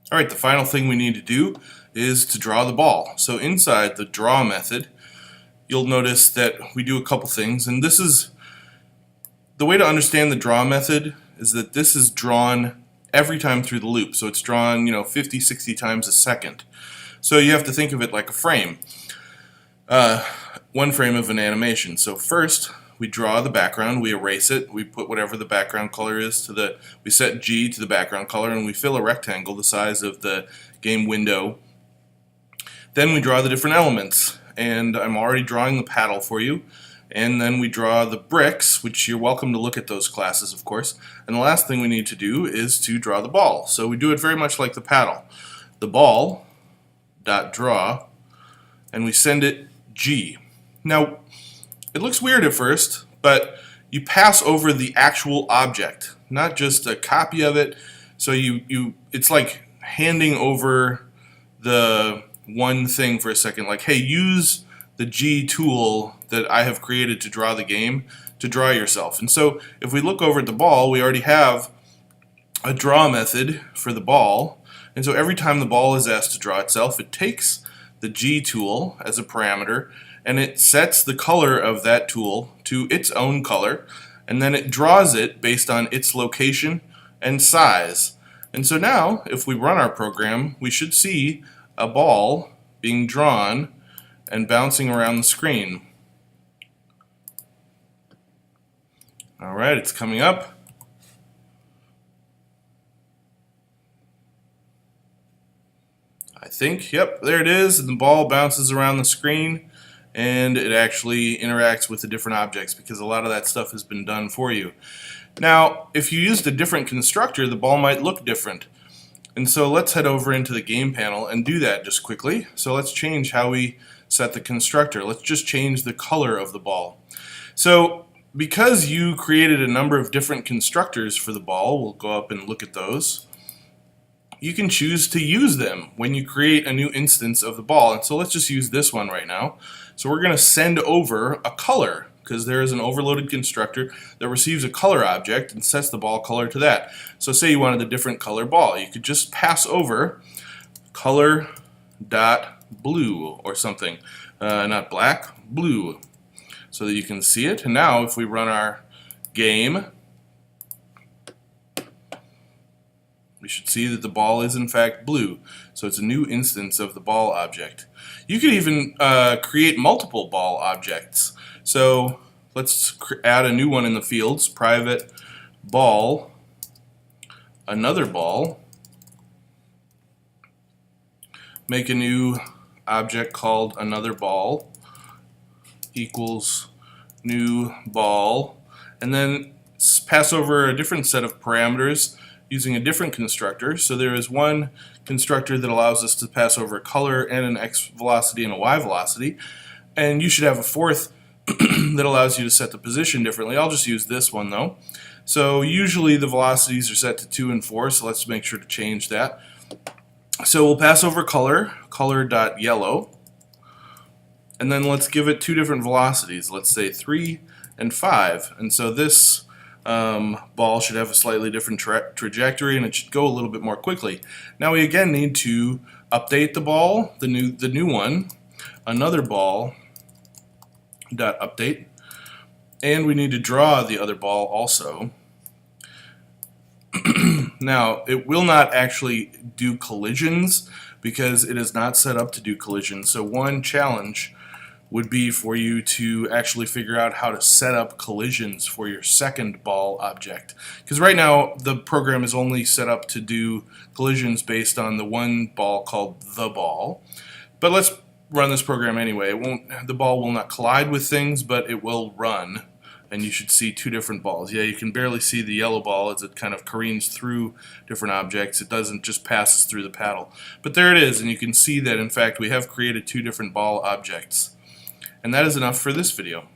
Alright, the final thing we need to do is to draw the ball. So inside the draw method, you'll notice that we do a couple things, and this is the way to understand the draw method is that this is drawn every time through the loop. So it's drawn, 50, 60 times a second. So you have to think of it like a frame. One frame of an animation. So first, we draw the background, we erase it, we put whatever the background color is we set G to the background color, and we fill a rectangle the size of the game window. Then we draw the different elements, and I'm already drawing the paddle for you. And then we draw the bricks, which you're welcome to look at those classes, of course. And the last thing we need to do is to draw the ball. So we do it very much like the paddle. The ball dot draw, and we send it G. Now, it looks weird at first, but you pass over the actual object, not just a copy of it. So it's like handing over the one thing for a second, like, hey, use the G tool that I have created to draw the game to draw yourself. And so if we look over at the ball, we already have a draw method for the ball. And so every time the ball is asked to draw itself, it takes the G tool as a parameter and it sets the color of that tool to its own color, and then it draws it based on its location and size. And so now, if we run our program, we should see a ball being drawn and bouncing around the screen. Alright, it's coming up. I think, yep, there it is, and the ball bounces around the screen, and it actually interacts with the different objects because a lot of that stuff has been done for you. Now, if you used a different constructor, the ball might look different. And so let's head over into the game panel and do that just quickly. So let's change how we set the constructor. Let's just change the color of the ball. So because you created a number of different constructors for the ball, we'll go up and look at those. You can choose to use them when you create a new instance of the ball. And so let's just use this one right now. So we're going to send over a color, because there is an overloaded constructor that receives a color object and sets the ball color to that. So say you wanted a different color ball. You could just pass over color dot blue or something. Not black, blue, so that you can see it. And now if we run our game, we should see that the ball is in fact blue. So it's a new instance of the ball object. You could even create multiple ball objects. So let's add a new one in the fields, private ball, another ball, make a new object called another ball equals new ball, and then pass over a different set of parameters using a different constructor. So there is one constructor that allows us to pass over a color and an x velocity and a y velocity, and you should have a fourth that allows you to set the position differently. I'll just use this one though. So usually the velocities are set to 2 and 4, so let's make sure to change that. So we'll pass over color, color.yellow, and then let's give it two different velocities. Let's say 3 and 5. And so this ball should have a slightly different trajectory, and it should go a little bit more quickly. Now we again need to update the ball, the new one, another ball dot update, and we need to draw the other ball also. Now it will not actually do collisions because it is not set up to do collisions. So one challenge would be for you to actually figure out how to set up collisions for your second ball object. Because right now the program is only set up to do collisions based on the one ball called the ball. But let's run this program anyway. The ball will not collide with things, but it will run. And you should see two different balls. Yeah, you can barely see the yellow ball as it kind of careens through different objects. It doesn't just passes through the paddle. But there it is, and you can see that in fact we have created two different ball objects. And that is enough for this video.